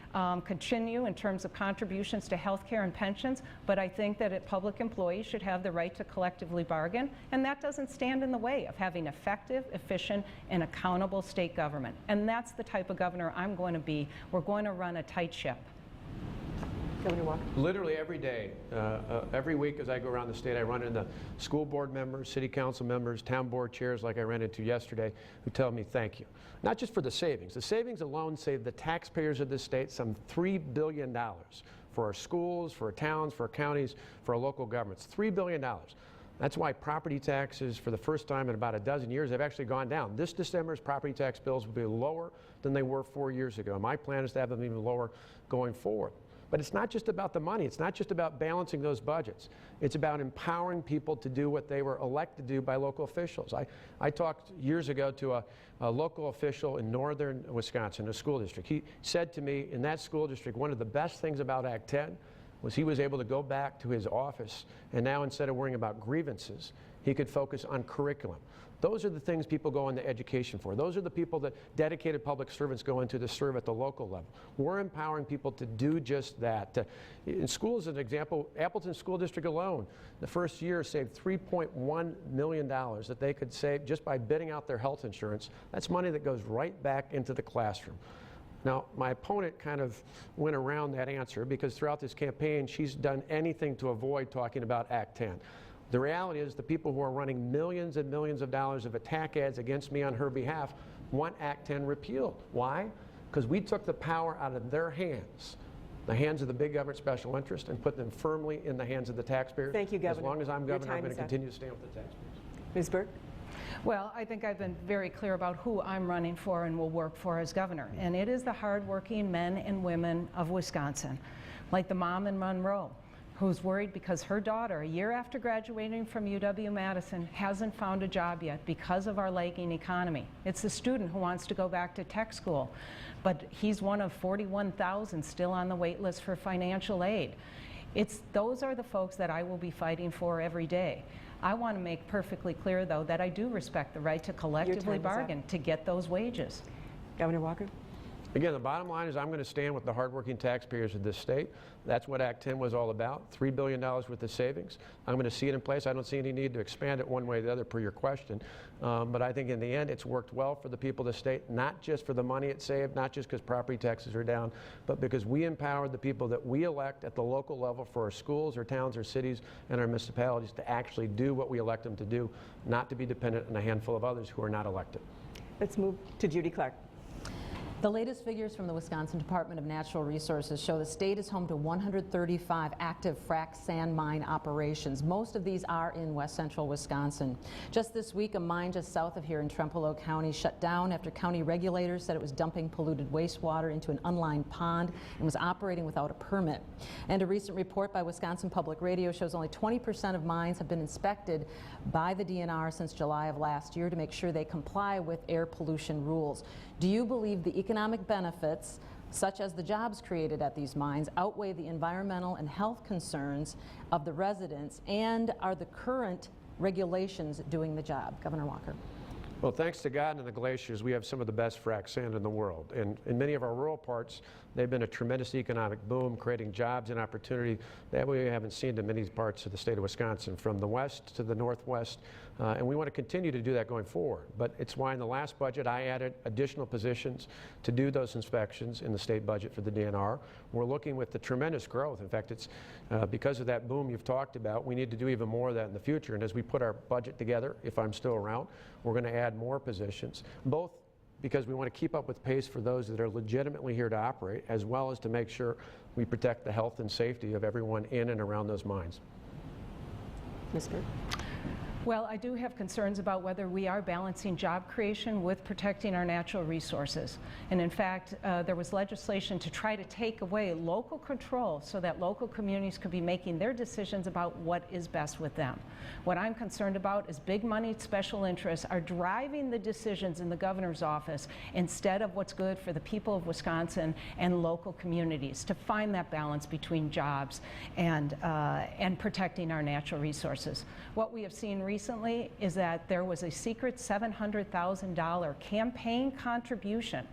continue in terms of contributions to health care and pensions, but I think that public employees should have the right to collectively bargain, and that doesn't stand in the way of having effective, efficient, and accountable state government. And that's the type of governor I'm going to be. We're going to run a tight ship. Governor Walker. Literally every day, every week as I go around the state, I run into school board members, city council members, town board chairs like I ran into yesterday who tell me thank you. Not just for the savings. The savings alone saved the taxpayers of this state some $3 billion for our schools, for our towns, for our counties, for our local governments. $3 billion. That's why property taxes, for the first time in about a dozen years, have actually gone down. This December's property tax bills will be lower than they were 4 years ago. My plan is to have them even lower going forward. But it's not just about the money. It's not just about balancing those budgets. It's about empowering people to do what they were elected to do by local officials. I talked years ago to a local official in northern Wisconsin, a school district. He said to me, in that school district, one of the best things about Act 10 was he was able to go back to his office, and now instead of worrying about grievances, he could focus on curriculum. Those are the things people go into education for. Those are the people that dedicated public servants go into to serve at the local level. We're empowering people to do just that. In schools, as an example, Appleton School District alone, the first year saved $3.1 million that they could save just by bidding out their health insurance. That's money that goes right back into the classroom. Now, my opponent kind of went around that answer because throughout this campaign, she's done anything to avoid talking about Act 10. The reality is the people who are running millions and millions of dollars of attack ads against me on her behalf want Act 10 repealed. Why? Because we took the power out of their hands, the hands of the big government special interest, and put them firmly in the hands of the taxpayers. Thank you, Governor. As long as I'm Your governor, I'm time going is to up. continue to stand with the taxpayers. Ms. Burke. Well, I think I've been very clear about who I'm running for and will work for as governor. And it is the hardworking men and women of Wisconsin, like the mom in Monroe, who's worried because her daughter, a year after graduating from UW-Madison, hasn't found a job yet because of our lagging economy. It's the student who wants to go back to tech school, but he's one of 41,000 still on the wait list for financial aid. Those are the folks that I will be fighting for every day. I want to make perfectly clear, though, that I do respect the right to collectively bargain to get those wages. Governor Walker? Again, the bottom line is I'm going to stand with the hardworking taxpayers of this state. That's what Act 10 was all about, $3 billion worth of savings. I'm going to see it in place. I don't see any need to expand it one way or the other per your question. But I think in the end, it's worked well for the people of the state, not just for the money it saved, not just because property taxes are down, but because we empowered the people that we elect at the local level for our schools, our towns, our cities, and our municipalities to actually do what we elect them to do, not to be dependent on a handful of others who are not elected. Let's move to Judy Clark. The latest figures from the Wisconsin Department of Natural Resources show the state is home to 135 active frac sand mine operations. Most of these are in west central Wisconsin. Just this week, a mine just south of here in Trempealeau County shut down after county regulators said it was dumping polluted wastewater into an unlined pond and was operating without a permit. And a recent report by Wisconsin Public Radio shows only 20% of mines have been inspected by the DNR since July of last year to make sure they comply with air pollution rules. Do you believe the economic benefits, such as the jobs created at these mines, outweigh the environmental and health concerns of the residents, and are the current regulations doing the job? Governor Walker. Well, thanks to God and the glaciers, we have some of the best frac sand in the world. And in many of our rural parts, they've been a tremendous economic boom, creating jobs and opportunity that we haven't seen in many parts of the state of Wisconsin, from the west to the northwest. And we want to continue to do that going forward. But it's why in the last budget I added additional positions to do those inspections in the state budget for the DNR. We're looking with the tremendous growth. In fact, it's because of that boom you've talked about, we need to do even more of that in the future. And as we put our budget together, if I'm still around, we're going to add more positions, both because we want to keep up with pace for those that are legitimately here to operate, as well as to make sure we protect the health and safety of everyone in and around those mines. Ms. Burke? Well, I do have concerns about whether we are balancing job creation with protecting our natural resources. And in fact, there was legislation to try to take away local control so that local communities could be making their decisions about what is best with them. What I'm concerned about is big money special interests are driving the decisions in the governor's office instead of what's good for the people of Wisconsin and local communities, to find that balance between jobs and protecting our natural resources. What we have seen recently is that there was a secret $700,000 campaign contribution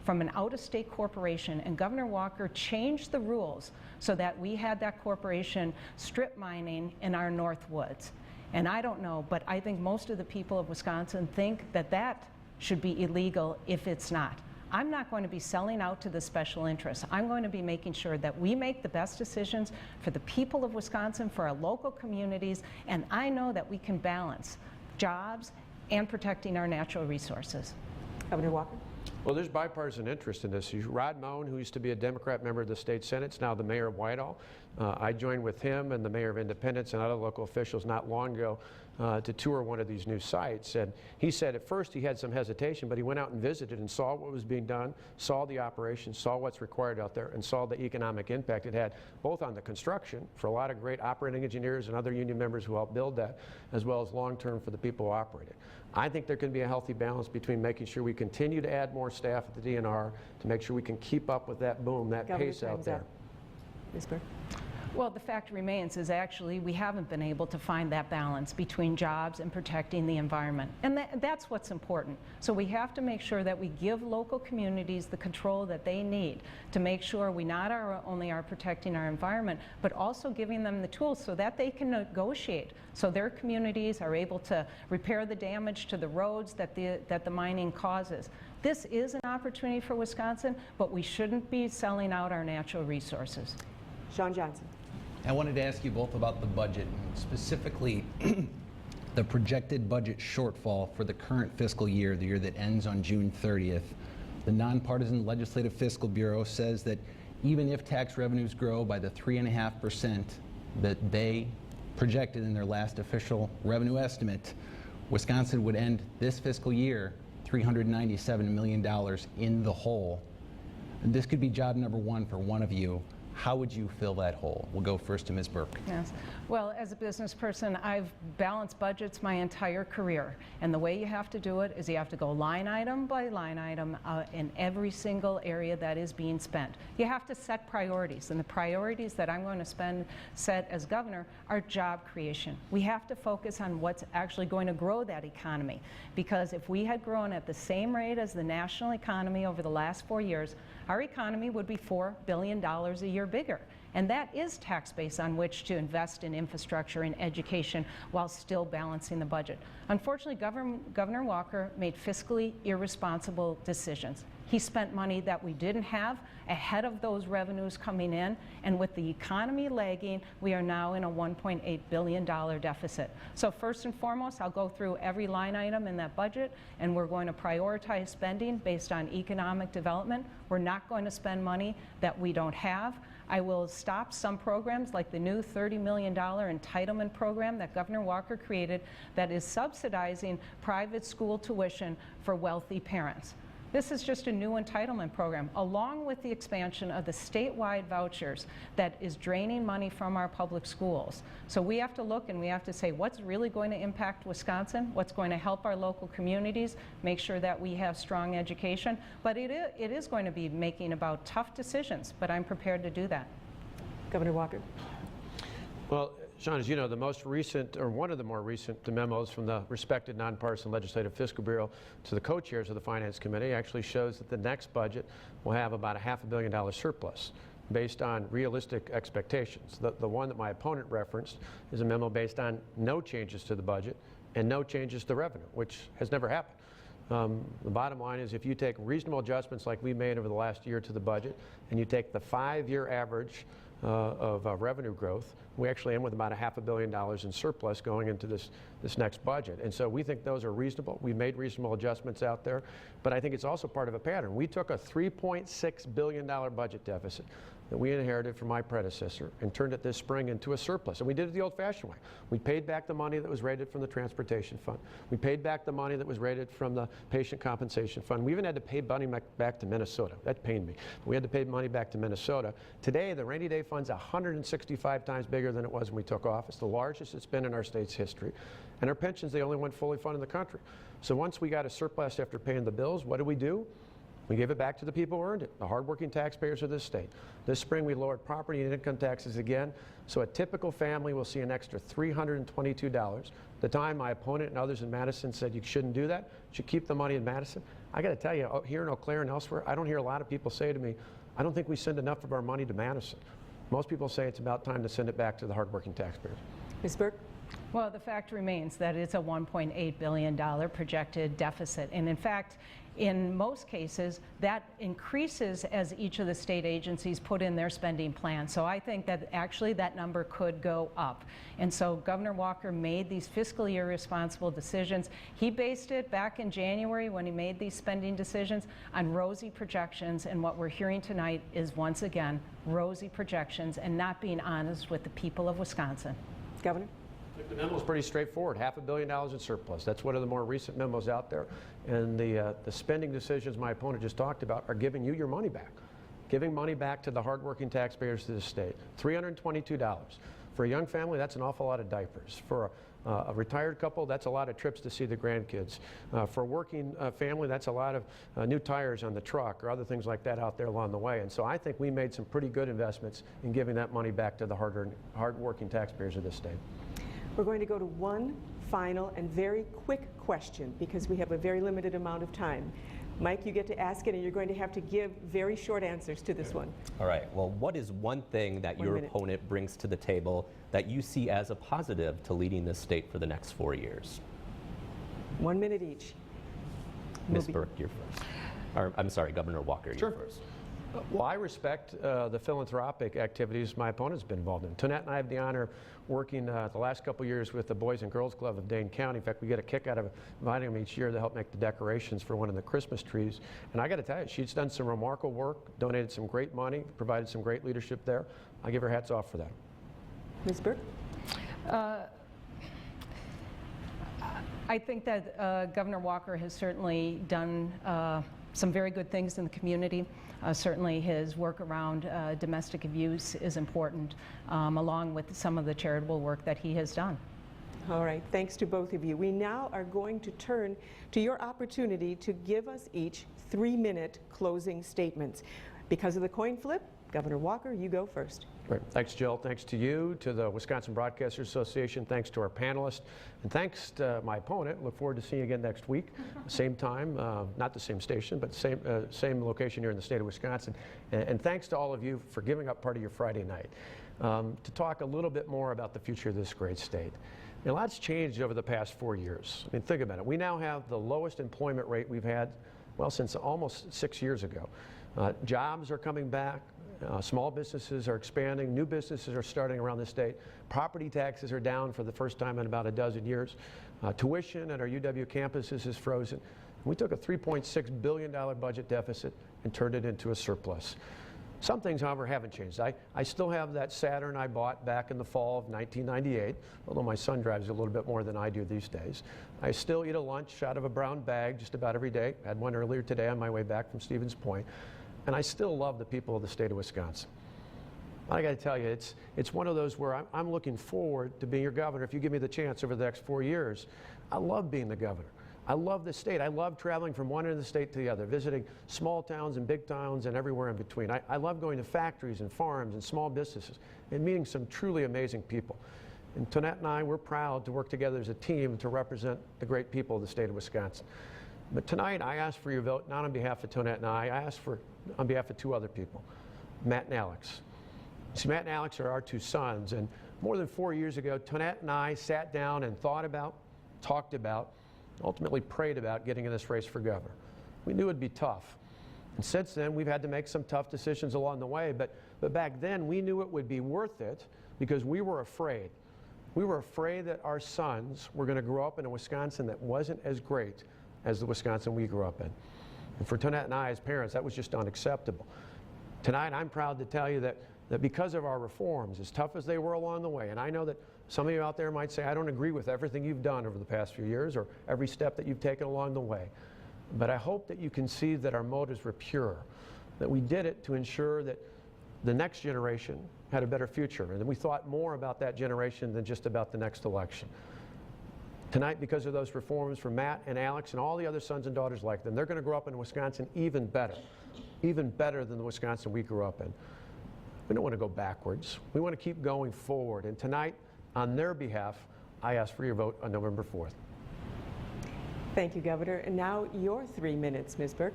from an out-of-state corporation, and Governor Walker changed the rules so that we had that corporation strip mining in our North Woods. And I don't know, but I think most of the people of Wisconsin think that that should be illegal if it's not. I'm not going to be selling out to the special interests. I'm going to be making sure that we make the best decisions for the people of Wisconsin, for our local communities, and I know that we can balance jobs and protecting our natural resources. Governor Walker? Well, there's bipartisan interest in this. Rod Moen, who used to be a Democrat member of the state Senate, is now the mayor of Whitehall. I joined with him and the mayor of Independence and other local officials not long ago to tour one of these new sites. And he said at first he had some hesitation, but he went out and visited and saw what was being done, saw the operations, saw what's required out there, and saw the economic impact it had, both on the construction for a lot of great operating engineers and other union members who helped build that, as well as long-term for the people who operate it. I think there can be a healthy balance between making sure we continue to add more staff at the DNR to make sure we can keep up with that boom, that pace out there. Ms. Burke? Well, the fact remains is actually we haven't been able to find that balance between jobs and protecting the environment. And that's what's important. So we have to make sure that we give local communities the control that they need to make sure we not only are protecting our environment, but also giving them the tools so that they can negotiate, so their communities are able to repair the damage to the roads that the mining causes. This is an opportunity for Wisconsin, but we shouldn't be selling out our natural resources. Shawn Johnson. I wanted to ask you both about the budget, specifically the projected budget shortfall for the current fiscal year, the year that ends on June 30th. The Nonpartisan Legislative Fiscal Bureau says that even if tax revenues grow by the 3.5% that they projected in their last official revenue estimate, Wisconsin would end this fiscal year $397 million in the hole. And this could be job number one for one of you. How would you fill that hole? We'll go first to Ms. Burke. Yes. Well, as a business person, I've balanced budgets my entire career. And the way you have to do it is you have to go line item by line item in every single area that is being spent. You have to set priorities. And the priorities that I'm going to set as governor are job creation. We have to focus on what's actually going to grow that economy. Because if we had grown at the same rate as the national economy over the last 4 years, our economy would be $4 billion a year bigger. And that is tax base on which to invest in infrastructure and education while still balancing the budget. Unfortunately, Governor Walker made fiscally irresponsible decisions. He spent money that we didn't have ahead of those revenues coming in, and with the economy lagging, we are now in a $1.8 billion deficit. So first and foremost, I'll go through every line item in that budget, and we're going to prioritize spending based on economic development. We're not going to spend money that we don't have. I will stop some programs like the new $30 million entitlement program that Governor Walker created that is subsidizing private school tuition for wealthy parents. This is just a new entitlement program, along with the expansion of the statewide vouchers that is draining money from our public schools. So we have to look and we have to say what's really going to impact Wisconsin, what's going to help our local communities, make sure that we have strong education. But it is going to be making about tough decisions, but I'm prepared to do that. Governor Walker. Well, Shawn, as you know, the most recent, or one of the more recent memos from the respected nonpartisan Legislative Fiscal Bureau to the co-chairs of the Finance Committee actually shows that the next budget will have about a $500 million surplus based on realistic expectations. The one that my opponent referenced is a memo based on no changes to the budget and no changes to revenue, which has never happened. The bottom line is if you take reasonable adjustments like we made over the last year to the budget, and you take the 5-year average of revenue growth, we actually end with about a $500 million in surplus going into this next budget. And so we think those are reasonable. We made reasonable adjustments out there, but I think it's also part of a pattern. We took a $3.6 billion budget deficit that we inherited from my predecessor and turned it this spring into a surplus. And we did it the old-fashioned way. We paid back the money that was rated from the Transportation Fund. We paid back the money that was rated from the Patient Compensation Fund. We even had to pay money back to Minnesota. That pained me. We had to pay money back to Minnesota. Today, the rainy day fund's 165 times bigger than it was when we took office, the largest it's been in our state's history. And our pensions, they only went fully funded in the country. So once we got a surplus after paying the bills, what did we do? We gave it back to the people who earned it, the hardworking taxpayers of this state. This spring, we lowered property and income taxes again, so a typical family will see an extra $322. The time my opponent and others in Madison said you shouldn't do that, you should keep the money in Madison. I got to tell you, here in Eau Claire and elsewhere, I don't hear a lot of people say to me, I don't think we send enough of our money to Madison. Most people say it's about time to send it back to the hardworking taxpayers. Ms. Burke. Well, the fact remains that it's a $1.8 billion projected deficit. And in fact, in most cases, that increases as each of the state agencies put in their spending plan. So I think that actually that number could go up. And so Governor Walker made these fiscally irresponsible decisions. He based it back in January when he made these spending decisions on rosy projections. And what we're hearing tonight is once again, rosy projections and not being honest with the people of Wisconsin. Governor. The memo is pretty straightforward, $500 million in surplus. That's one of the more recent memos out there. And the spending decisions my opponent just talked about are giving you your money back. Giving money back to the hardworking taxpayers of this state. $322. For a young family, that's an awful lot of diapers. For a retired couple, that's a lot of trips to see the grandkids. For a working family, that's a lot of new tires on the truck or other things like that out there along the way. And so I think we made some pretty good investments in giving that money back to the hardworking taxpayers of this state. We're going to go to one final and very quick question because we have a very limited amount of time. Mike, you get to ask it, and you're going to have to give very short answers to this one. All right. Well, what is one thing that your opponent brings to the table that you see as a positive to leading this state for the next 4 years? 1 minute each. Ms. Burke, you're first. Or, I'm sorry, Governor Walker, Sure. you're first. Well, I respect the philanthropic activities my opponent's been involved in. Tonette and I have the honor of working the last couple years with the Boys and Girls Club of Dane County. In fact, we get a kick out of inviting them each year to help make the decorations for one of the Christmas trees. And I got to tell you, she's done some remarkable work, donated some great money, provided some great leadership there. I give her hats off for that. Ms. Burke? I think that Governor Walker has certainly done some very good things in the community. Certainly his work around domestic abuse is important, along with some of the charitable work that he has done. All right, thanks to both of you. We now are going to turn to your opportunity to give us each 3-minute closing statements. Because of the coin flip, Governor Walker, you go first. Great. Thanks, Jill. Thanks to you, to the Wisconsin Broadcasters Association. Thanks to our panelists. And thanks to my opponent. Look forward to seeing you again next week. Same time, not the same station, but same location here in the state of Wisconsin. And thanks to all of you for giving up part of your Friday night to talk a little bit more about the future of this great state. A lot's changed over the past 4 years. I mean, think about it. We now have the lowest employment rate we've had, well, since almost 6 years ago. Jobs are coming back. Small businesses are expanding. New businesses are starting around the state. Property taxes are down for the first time in about a dozen years. Tuition at our UW campuses is frozen. We took a $3.6 billion budget deficit and turned it into a surplus. Some things, however, haven't changed. I still have that Saturn I bought back in the fall of 1998, although my son drives a little bit more than I do these days. I still eat a lunch out of a brown bag just about every day. Had one earlier today on my way back from Stevens Point. And I still love the people of the state of Wisconsin. I got to tell you, it's one of those where I'm looking forward to being your governor if you give me the chance over the next 4 years. I love being the governor. I love the state. I love traveling from one end of the state to the other, visiting small towns and big towns and everywhere in between. I love going to factories and farms and small businesses and meeting some truly amazing people. And Tonette and I, we're proud to work together as a team to represent the great people of the state of Wisconsin. But tonight, I ask for your vote, not on behalf of Tonette and I ask for on behalf of 2 other people, Matt and Alex. See, Matt and Alex are our 2 sons, and more than 4 years ago, Tonette and I sat down and thought about, talked about, ultimately prayed about getting in this race for governor. We knew it'd be tough. And since then, we've had to make some tough decisions along the way, but back then, we knew it would be worth it because we were afraid. We were afraid that our sons were going to grow up in a Wisconsin that wasn't as great as the Wisconsin we grew up in. And for Tonette and I as parents, that was just unacceptable. Tonight, I'm proud to tell you that because of our reforms, as tough as they were along the way, and I know that some of you out there might say, I don't agree with everything you've done over the past few years or every step that you've taken along the way, but I hope that you can see that our motives were pure, that we did it to ensure that the next generation had a better future, and that we thought more about that generation than just about the next election. Tonight, because of those reforms for Matt and Alex and all the other sons and daughters like them, they're going to grow up in Wisconsin even better than the Wisconsin we grew up in. We don't want to go backwards. We want to keep going forward. And tonight, on their behalf, I ask for your vote on November 4th. Thank you, Governor. And now your 3 minutes, Ms. Burke.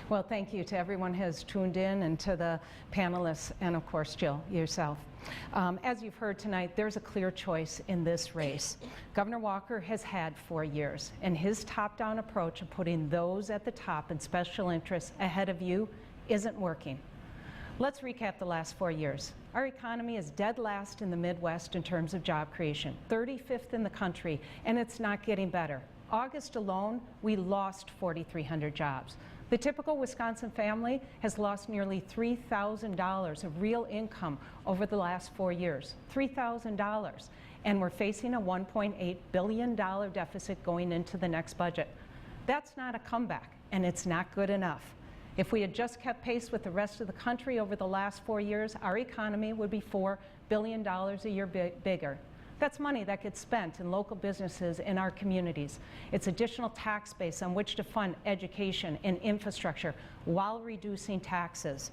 Well, thank you to everyone who has tuned in and to the panelists and, of course, Jill, yourself. As you've heard tonight, there's a clear choice in this race. Governor Walker has had 4 years, and his top-down approach of putting those at the top and special interests ahead of you isn't working. Let's recap the last 4 years. Our economy is dead last in the Midwest in terms of job creation, 35th in the country, and it's not getting better. August alone, we lost 4,300 jobs. The typical Wisconsin family has lost nearly $3,000 of real income over the last 4 years, $3,000. And we're facing a $1.8 billion deficit going into the next budget. That's not a comeback, and it's not good enough. If we had just kept pace with the rest of the country over the last 4 years, our economy would be $4 billion a year bigger. That's money that gets spent in local businesses in our communities. It's additional tax base on which to fund education and infrastructure while reducing taxes.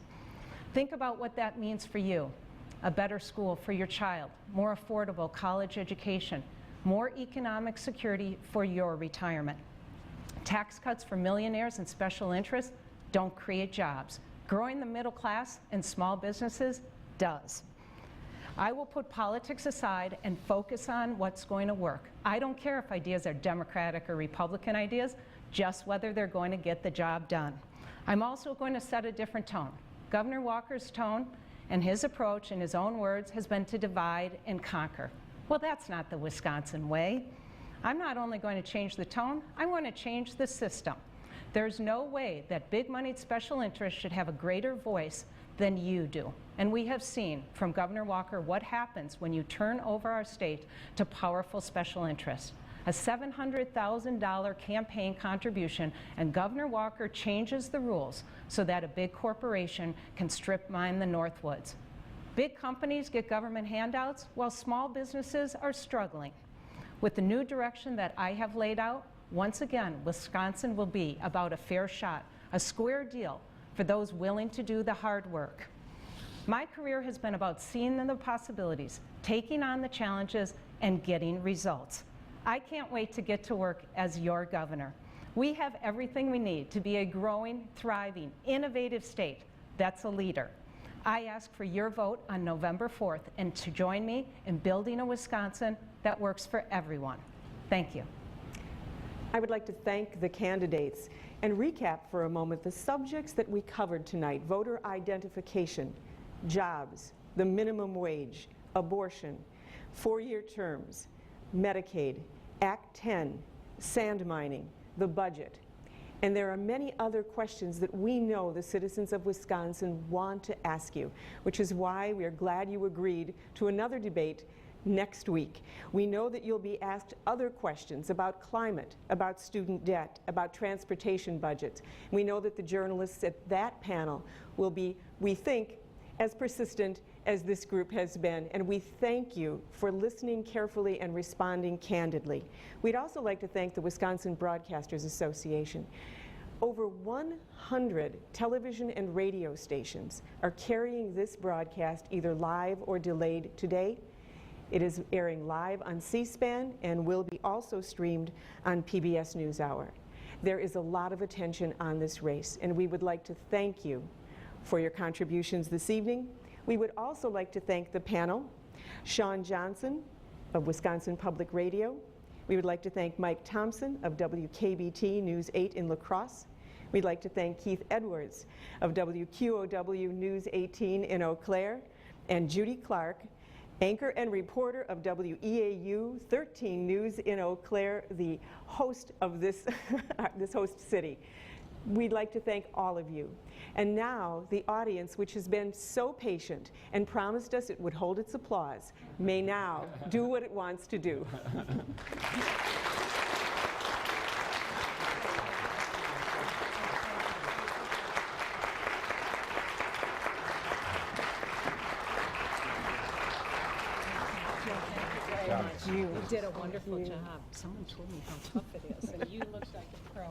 Think about what that means for you. A better school for your child, more affordable college education, more economic security for your retirement. Tax cuts for millionaires and special interests don't create jobs. Growing the middle class and small businesses does. I will put politics aside and focus on what's going to work. I don't care if ideas are Democratic or Republican ideas, just whether they're going to get the job done. I'm also going to set a different tone. Governor Walker's tone and his approach, in his own words, has been to divide and conquer. Well, that's not the Wisconsin way. I'm not only going to change the tone, I'm going to change the system. There's no way that big-moneyed special interests should have a greater voice than you do. And we have seen from Governor Walker what happens when you turn over our state to powerful special interests. a $700,000 campaign contribution, and Governor Walker changes the rules so that a big corporation can strip mine the Northwoods. Big companies get government handouts while small businesses are struggling. With the new direction that I have laid out, once again, Wisconsin will be about a fair shot, a square deal for those willing to do the hard work. My career has been about seeing the possibilities, taking on the challenges, and getting results. I can't wait to get to work as your governor. We have everything we need to be a growing, thriving, innovative state that's a leader. I ask for your vote on November 4th and to join me in building a Wisconsin that works for everyone. Thank you. I would like to thank the candidates and recap for a moment the subjects that we covered tonight: voter identification, jobs, the minimum wage, abortion, 4-year terms, Medicaid, Act 10, sand mining, the budget. And there are many other questions that we know the citizens of Wisconsin want to ask you, which is why we are glad you agreed to another debate next week. We know that you'll be asked other questions about climate, about student debt, about transportation budgets. We know that the journalists at that panel will be, we think, as persistent as this group has been, and we thank you for listening carefully and responding candidly. We'd also like to thank the Wisconsin Broadcasters Association. Over 100 television and radio stations are carrying this broadcast either live or delayed today. It is airing live on C-SPAN and will be also streamed on PBS NewsHour. There is a lot of attention on this race, and we would like to thank you for your contributions this evening. We would also like to thank the panel, Shawn Johnson of Wisconsin Public Radio. We would like to thank Mike Thompson of WKBT News 8 in La Crosse. We'd like to thank Keith Edwards of WQOW News 18 in Eau Claire, and Judy Clark, anchor and reporter of WEAU 13 News in Eau Claire, the host of this, this host city. We'd like to thank all of you. And now the audience, which has been so patient and promised us it would hold its applause, may now do what it wants to do. You did a wonderful job. Someone told me how tough it is, and you looked like a pro.